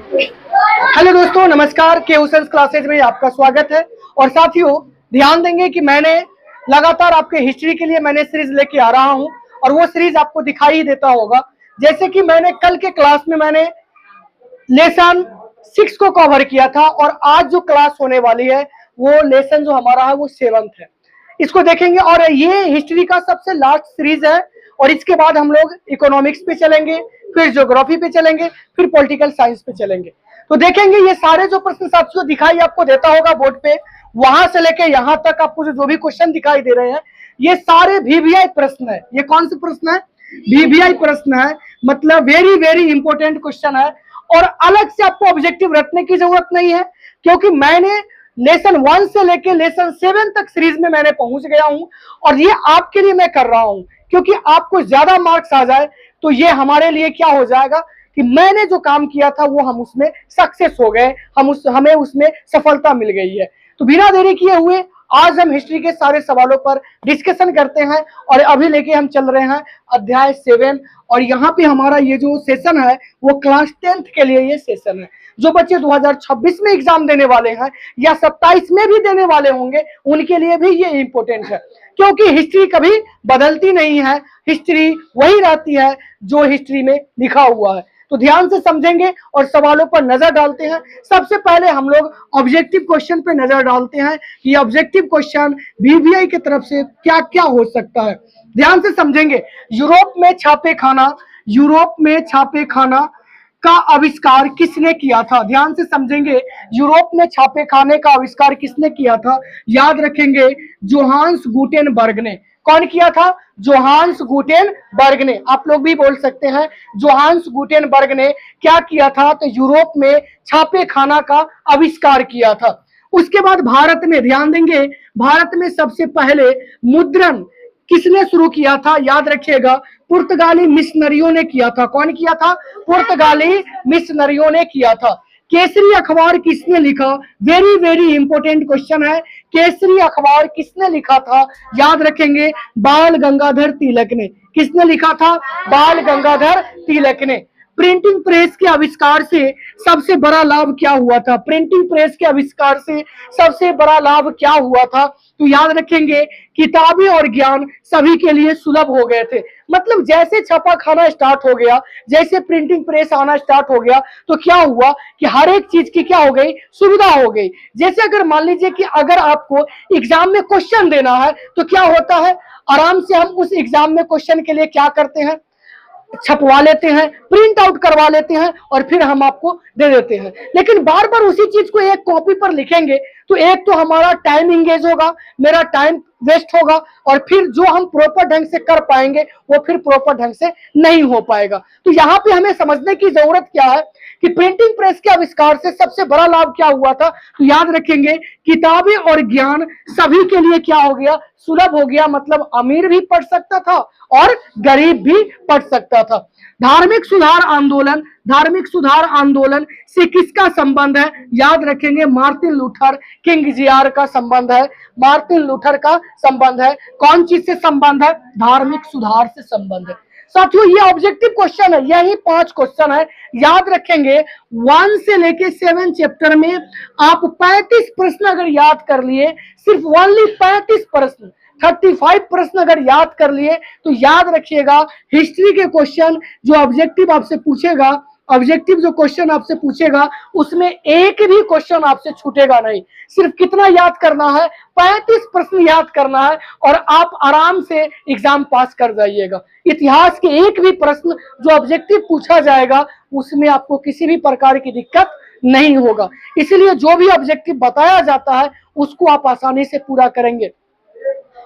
Hello दोस्तों, नमस्कार। के हुसैन क्लासेज में आपका स्वागत है। और साथियों, ध्यान देंगे कि मैंने लगातार आपके हिस्ट्री के लिए मैंने सीरीज लेके आ रहा हूं और वो सीरीज आपको दिखाई ही देता होगा। जैसे कि मैंने कल के क्लास में मैंने लेसन 6 को कवर किया था और आज जो क्लास होने वाली है वो लेसन जो हमारा है वो 7th है। इसको देखेंगे और ये हिस्ट्री का सबसे लास्ट सीरीज है और इसके बाद हम लोग इकोनॉमिक्स पे चलेंगे, फिर ज्योग्राफी पे चलेंगे, फिर पॉलिटिकल साइंस पे चलेंगे। तो देखेंगे ये सारे जो प्रश्न साथियों दिखाई आपको देता होगा बोर्ड पे, वहां से लेके यहां तक आपको जो भी क्वेश्चन दिखाई दे रहे हैं ये सारे वीवीआई प्रश्न है। ये कौन से प्रश्न है? वीवीआई प्रश्न है, मतलब वेरी वेरी इंपॉर्टेंट क्वेश्चन है। और अलग से आपको ऑब्जेक्टिव रखने की जरूरत नहीं है, क्योंकि मैंने लेसन 1 से लेके लेसन 7 तक सीरीज में मैंने पहुंच गया हूं और ये आपके लिए मैं कर रहा हूं, क्योंकि आपको ज्यादा मार्क्स आ जाए तो ये हमारे लिए क्या हो जाएगा कि मैंने जो काम किया था वो हम उसमें सक्सेस हो गए, हमें उसमें सफलता मिल गई है। तो बिना देरी किए हुए आज हम हिस्ट्री के सारे सवालों पर डिस्कशन करते हैं और अभी लेके हम चल रहे हैं अध्याय 7। और यहाँ पे हमारा ये जो सेशन है वो क्लास 10th के लिए ये सेशन है। जो बच्चे 2026 में एग्जाम देने वाले हैं या 27 में भी देने वाले होंगे उनके लिए भी ये इंपॉर्टेंट है, क्योंकि हिस्ट्री कभी बदलती नहीं है, हिस्ट्री वही रहती है जो हिस्ट्री में लिखा हुआ है। तो ध्यान से समझेंगे और सवालों पर नजर डालते हैं। सबसे पहले हम लोग ऑब्जेक्टिव क्वेश्चन पे नजर डालते हैं कि ऑब्जेक्टिव क्वेश्चन वीवीआई की तरफ से क्या क्या हो सकता है। ध्यान से समझेंगे। यूरोप में छापे खाना का आविष्कार किसने किया था? ध्यान से समझेंगे। यूरोप में छापे खाने का आविष्कार किसने किया था? याद रखेंगे, जोहान्स गुटेनबर्ग ने। कौन किया था? जोहान्स गुटेनबर्ग ने। आप लोग भी बोल सकते हैं जोहान्स गुटेनबर्ग ने क्या किया था? तो यूरोप में छापे खाना का आविष्कार किया था। उसके बाद भारत में, ध्यान देंगे, भारत में सबसे पहले मुद्रण किसने शुरू किया था? याद रखिएगा, पुर्तगाली मिशनरियों ने किया था। कौन किया था? पुर्तगाली मिशनरियों ने किया था। केसरी अखबार किसने लिखा? वेरी वेरी इंपॉर्टेंट क्वेश्चन है। केसरी अखबार किसने लिखा था? याद रखेंगे, बाल गंगाधर तिलक ने। किसने लिखा था? बाल गंगाधर तिलक ने। प्रिंटिंग प्रेस के आविष्कार से सबसे बड़ा लाभ क्या हुआ था? प्रिंटिंग प्रेस के आविष्कार से सबसे बड़ा लाभ क्या हुआ था? तो याद रखेंगे, किताबें और ज्ञान सभी के लिए सुलभ हो गए थे। मतलब जैसे छापा खाना स्टार्ट हो गया, जैसे प्रिंटिंग प्रेस आना स्टार्ट हो गया, तो क्या हुआ कि हर एक चीज की क्या हो गई? सुविधा हो गई। जैसे अगर मान लीजिए कि अगर आपको एग्जाम में क्वेश्चन देना है तो क्या होता है, आराम से हम उस एग्जाम में क्वेश्चन के लिए क्या करते हैं? छपवा लेते हैं, प्रिंट आउट करवा लेते हैं और फिर हम आपको दे देते हैं। लेकिन बार बार उसी चीज को एक कॉपी पर लिखेंगे तो एक तो हमारा टाइम इंगेज होगा, मेरा टाइम वेस्ट होगा, और फिर जो हम प्रॉपर ढंग से कर पाएंगे वो फिर प्रॉपर ढंग से नहीं हो पाएगा। तो यहाँ पे हमें समझने की जरूरत क्या है कि प्रिंटिंग प्रेस के आविष्कार से सबसे बड़ा लाभ क्या हुआ था? तो याद रखेंगे, किताबें और ज्ञान सभी के लिए क्या हो गया? सुलभ हो गया। मतलब अमीर भी पढ़ सकता था और गरीब भी पढ़ सकता था। धार्मिक सुधार आंदोलन से किसका संबंध है? याद रखेंगे, मार्टिन लूथर किंग जियार का संबंध है। मार्टिन लूथर का संबंध है। कौन चीज से संबंध है? धार्मिक सुधार से संबंध है। साथियों, ये ऑब्जेक्टिव क्वेश्चन है, यही 5 क्वेश्चन है। याद रखेंगे, 1 से लेके 7 चैप्टर में आप 35 प्रश्न अगर याद कर लिए, सिर्फ ओनली 35 प्रश्न, 35 प्रश्न अगर याद कर लिए, तो याद रखिएगा हिस्ट्री के क्वेश्चन जो ऑब्जेक्टिव आपसे पूछेगा, ऑब्जेक्टिव जो क्वेश्चन आपसे पूछेगा उसमें एक भी क्वेश्चन आपसे छूटेगा नहीं। सिर्फ कितना याद करना है? 35 प्रश्न याद करना है और आप आराम से एग्जाम पास कर जाइएगा। इतिहास के एक भी प्रश्न जो ऑब्जेक्टिव पूछा जाएगा उसमें आपको किसी भी प्रकार की दिक्कत नहीं होगा। इसलिए जो भी ऑब्जेक्टिव बताया जाता है उसको आप आसानी से पूरा करेंगे।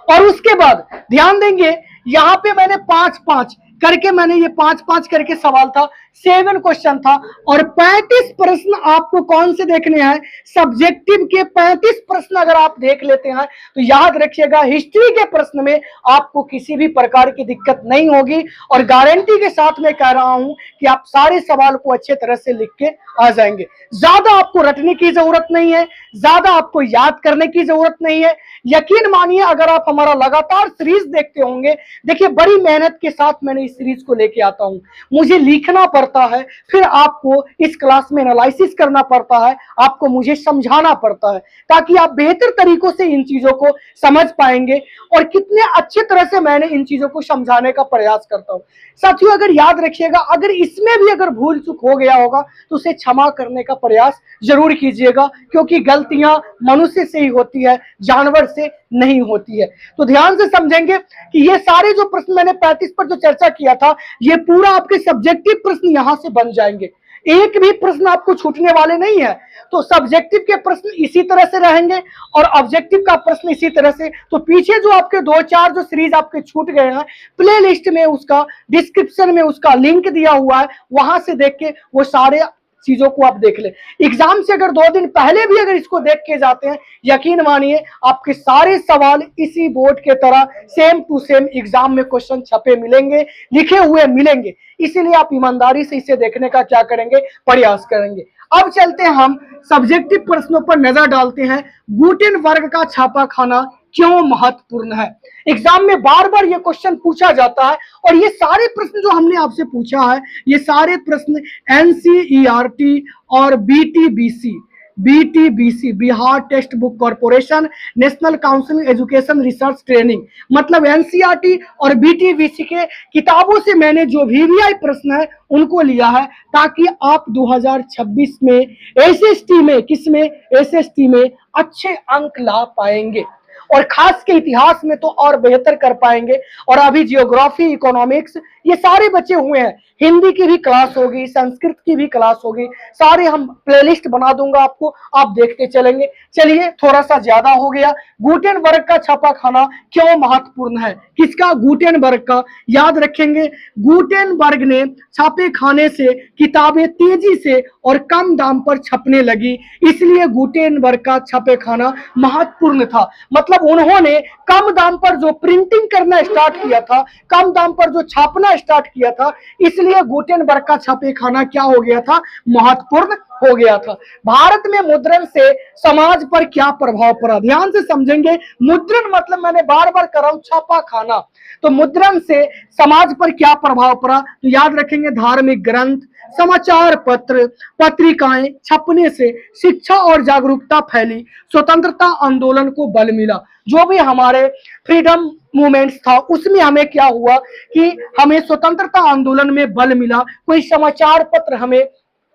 और उसके बाद ध्यान देंगे, यहाँ पे मैंने 5-5 करके, मैंने ये 5-5 करके सवाल था, 7 क्वेश्चन था और 35 प्रश्न आपको कौन से देखने हैं? सब्जेक्टिव के 35 प्रश्न अगर आप देख लेते हैं तो याद रखिएगा, हिस्ट्री के प्रश्न में आपको किसी भी प्रकार की दिक्कत नहीं होगी। और गारंटी के साथ मैं कह रहा हूं कि आप सारे सवाल को अच्छे तरह से लिख के आ जाएंगे। ज्यादा आपको रटने की जरूरत नहीं है, ज्यादा आपको याद करने की जरूरत नहीं है। यकीन मानिए, अगर आप हमारा लगातार सीरीज देखते होंगे, देखिए बड़ी मेहनत के साथ मैंने इस सीरीज को लेके आता हूं। मुझे लिखना पड़ता है, फिर आपको इस क्लास में एनालिसिस करना पड़ता है, आपको मुझे समझाना पड़ता है, ताकि आप बेहतर तरीकों से इन चीजों को समझ पाएंगे। और कितने अच्छे तरह से मैंने इन चीजों को समझाने का प्रयास करता हूं। साथियों, अगर याद रखिएगा, अगर इसमें भी अगर भूल चूक हो गया होगा तो उसे क्षमा करने का प्रयास जरूर कीजिएगा, क्योंकि गलतियां मनुष्य से ही होती है, जानवर से नहीं होती है। तो ध्यान से समझेंगे कि ये सारे जो प्रश्न मैंने 35 पर जो चर्चा किया था, ये पूरा आपके सब्जेक्टिव प्रश्न यहां से बन जाएंगे। एक भी प्रश्न आपको छूटने वाले नहीं है। तो सब्जेक्टिव के प्रश्न इसी तरह से रहेंगे और ऑब्जेक्टिव का प्रश्न इसी तरह से। तो पीछे जो आपके 2-4 जो सीरीज आपके छूट गए हैं, प्ले लिस्ट में उसका डिस्क्रिप्शन में उसका लिंक दिया हुआ है, वहां से देख के वो सारे चीजों को आप देख ले। एग्जाम से अगर 2 दिन पहले भी अगर इसको देख के जाते हैं, यकीन मानिए आपके सारे सवाल इसी बोर्ड के तरह सेम टू सेम एग्जाम में क्वेश्चन छपे मिलेंगे, लिखे हुए मिलेंगे। इसीलिए आप ईमानदारी से इसे देखने का क्या करेंगे, प्रयास करेंगे। अब चलते हैं हम सब्जेक्टिव प्रश्नों पर नजर डालते हैं। गुटेनबर्ग का छापा खाना क्यों महत्वपूर्ण है? एग्जाम में बार बार ये क्वेश्चन पूछा जाता है, और ये सारे प्रश्न जो हमने आपसे पूछा है, ये सारे प्रश्न एनसीईआरटी और BTBC Bihar text book corporation, national council education research training, मतलब एनसीईआरटी और बीटीबीसी के किताबों से मैंने जो वीवीआई प्रश्न है उनको लिया है, ताकि आप 2026 में एसएसटी में एसएसटी में अच्छे अंक ला पाएंगे, और खास के इतिहास में तो और बेहतर कर पाएंगे। और अभी जियोग्राफी, इकोनॉमिक्स ये सारे बचे हुए हैं। हिंदी की भी क्लास होगी, संस्कृत की भी क्लास होगी, सारे हम प्लेलिस्ट बना दूंगा आपको, आप देखते चलेंगे। चलिए, थोड़ा सा ज्यादा हो गया। गुटेनबर्ग का छापा खाना क्यों महत्वपूर्ण है? किसका? गुटेनबर्ग का। याद रखेंगे, गुटेनबर्ग ने छापे खाने से किताबें तेजी से और कम दाम पर छपने लगी, इसलिए गुटेनबर्ग का छापे खाना महत्वपूर्ण था। मतलब उन्होंने कम दाम पर जो प्रिंटिंग करना स्टार्ट किया था, कम दाम पर जो छापना स्टार्ट किया था, इसलिए गुटेनबर्ग का छापे खाना क्या हो गया था? महत्वपूर्ण हो गया था। भारत में मुद्रण से समाज पर क्या प्रभाव पड़ा? ध्यान से समझेंगे। मुद्रण मतलब मैंने बार बार कर रहा हूं, छापा खाना। तो मुद्रण से समाज पर क्या प्रभाव पड़ा? तो याद रखेंगे, धार्मिक ग्रंथ, समाचार पत्र, पत्रिकाएं छपने से शिक्षा और जागरूकता फैली, स्वतंत्रता आंदोलन को बल मिला। जो भी हमारे फ्रीडम मूवमेंट्स था, उसमें हमें क्या हुआ कि हमें स्वतंत्रता आंदोलन में बल मिला। कोई समाचार पत्र हमें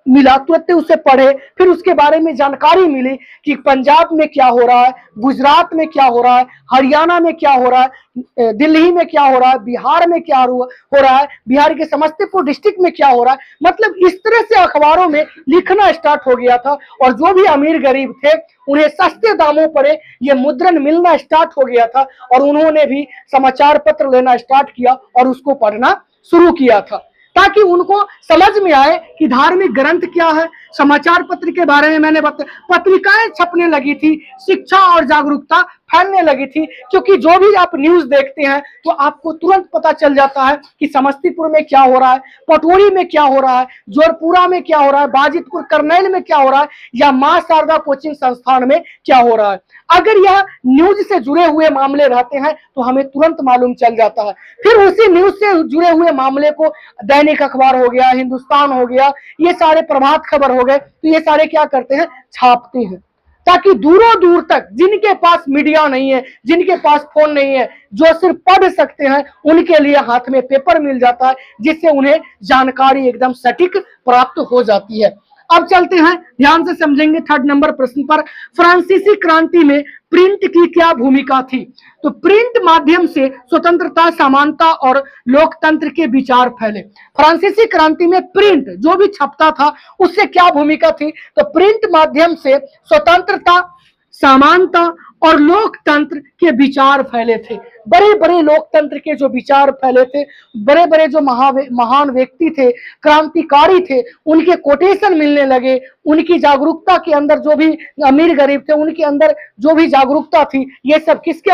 मिला, तुरंत उसे पढ़े, फिर उसके बारे में जानकारी मिली कि पंजाब में क्या हो रहा है, गुजरात में क्या हो रहा है, हरियाणा में क्या हो रहा है, दिल्ली में क्या हो रहा है, बिहार में क्या हो रहा है, बिहार के समस्तीपुर डिस्ट्रिक्ट में क्या हो रहा है। मतलब इस तरह से अखबारों में लिखना स्टार्ट हो गया था, और जो भी अमीर गरीब थे उन्हें सस्ते दामों पर ये मुद्रण मिलना स्टार्ट हो गया था, और उन्होंने भी समाचार पत्र लेना स्टार्ट किया और उसको पढ़ना शुरू किया था, ताकि उनको समझ में आए कि धार्मिक ग्रंथ क्या है। समाचार पत्र के बारे में मैंने बताया, पत्रिकाएं छपने लगी थी, शिक्षा और जागरूकता फैलने लगी थी, क्योंकि जो भी आप न्यूज देखते हैं तो आपको तुरंत पता चल जाता है कि समस्तीपुर में क्या हो रहा है, पटोरी में क्या हो रहा है, जोरपुरा में क्या हो रहा है, बाजितपुर करनैल में क्या हो रहा है, या मां शारदा कोचिंग संस्थान में क्या हो रहा है। अगर यह न्यूज से जुड़े हुए मामले रहते हैं तो हमें तुरंत मालूम चल जाता है। फिर उसी न्यूज से जुड़े हुए मामले को दैनिक अखबार हो गया, हिंदुस्तान हो गया, ये सारे प्रभात खबर हो गए, तो ये सारे क्या करते हैं? छापते हैं, ताकि दूरों दूर तक जिनके पास मीडिया नहीं है, जिनके पास फोन नहीं है, जो सिर्फ पढ़ सकते हैं, उनके लिए हाथ में पेपर मिल जाता है, जिससे उन्हें जानकारी एकदम सटीक प्राप्त हो जाती है। अब चलते हैं, ध्यान से समझेंगे 3rd नंबर प्रश्न पर। फ्रांसीसी क्रांति में प्रिंट की क्या भूमिका थी? तो प्रिंट माध्यम से स्वतंत्रता, समानता और लोकतंत्र के विचार फैले। फ्रांसीसी क्रांति में प्रिंट जो भी छपता था उससे क्या भूमिका थी? तो प्रिंट माध्यम से स्वतंत्रता, समानता और लोकतंत्र के विचार फैले थे। बड़े बड़े लोकतंत्र के जो विचार फैले थे, बड़े बड़े जो महान व्यक्ति थे, क्रांतिकारी थे, उनके कोटेशन मिलने लगे। उनकी जागरूकता के अंदर, जो भी अमीर गरीब थे उनके अंदर जो भी जागरूकता थी, ये सब किसके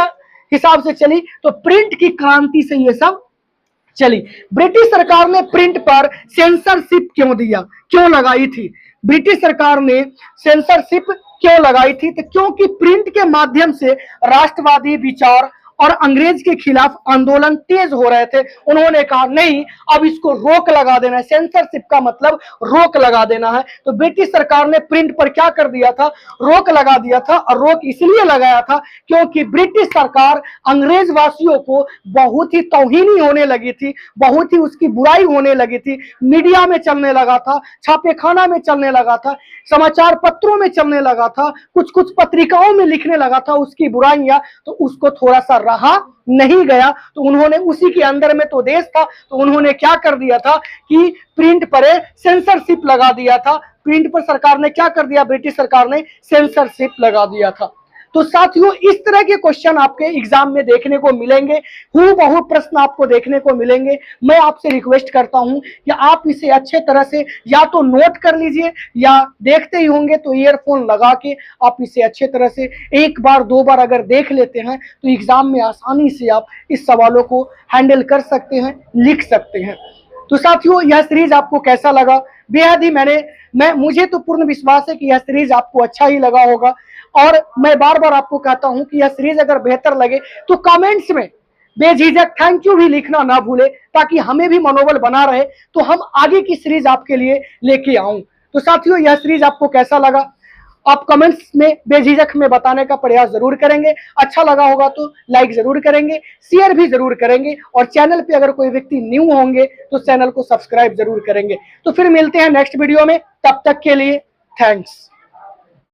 हिसाब से चली? तो प्रिंट की क्रांति से ये सब चली। ब्रिटिश सरकार ने प्रिंट पर सेंसरशिप क्यों दिया, क्यों लगाई थी? ब्रिटिश सरकार ने सेंसरशिप क्यों लगाई थी? तो क्योंकि प्रिंट के माध्यम से राष्ट्रवादी विचार और अंग्रेज के खिलाफ आंदोलन तेज हो रहे थे, उन्होंने कहा नहीं, अब इसको रोक लगा देना है। सेंसरशिप का मतलब रोक लगा देना है। तो ब्रिटिश सरकार ने प्रिंट पर क्या कर दिया था, रोक लगा दिया था। और रोक इसलिए लगाया था क्योंकि ब्रिटिश सरकार अंग्रेज वासियों को बहुत ही तौहीनी होने लगी थी, बहुत ही उसकी बुराई होने लगी थी। मीडिया में चलने लगा था, छापेखाना में चलने लगा था, समाचार पत्रों में चलने लगा था, कुछ कुछ पत्रिकाओं में लिखने लगा था उसकी बुराइयां। तो उसको थोड़ा सा रहा नहीं गया, तो उन्होंने उसी के अंदर में तो देश था, तो उन्होंने क्या कर दिया था कि प्रिंट पर सेंसरशिप लगा दिया था। प्रिंट पर सरकार ने क्या कर दिया, ब्रिटिश सरकार ने सेंसरशिप लगा दिया था। तो साथियों, इस तरह के क्वेश्चन आपके एग्जाम में देखने को मिलेंगे, हूबहू प्रश्न आपको देखने को मिलेंगे। मैं आपसे रिक्वेस्ट करता हूं कि आप इसे अच्छे तरह से या तो नोट कर लीजिए, या देखते ही होंगे तो ईयरफोन लगा के आप इसे अच्छे तरह से एक बार दो बार अगर देख लेते हैं तो एग्जाम में आसानी से आप इस सवालों को हैंडल कर सकते हैं, लिख सकते हैं। तो साथियों, यह सीरीज आपको कैसा लगा? बेहद ही मुझे तो पूर्ण विश्वास है कि यह सीरीज आपको अच्छा ही लगा होगा। और मैं बार बार आपको कहता हूं कि यह सीरीज अगर बेहतर लगे तो कमेंट्स में बेझिझक थैंक यू भी लिखना ना भूले, ताकि हमें भी मनोबल बना रहे, तो हम आगे की सीरीज आपके लिए लेके आऊं। तो साथियों, यह सीरीज आपको कैसा लगा आप कमेंट्स में बेझिझक में बताने का प्रयास जरूर करेंगे। अच्छा लगा होगा तो लाइक जरूर करेंगे, शेयर भी जरूर करेंगे, और चैनल पे अगर कोई व्यक्ति न्यू होंगे तो चैनल को सब्सक्राइब जरूर करेंगे। तो फिर मिलते हैं नेक्स्ट वीडियो में, तब तक के लिए थैंक्स।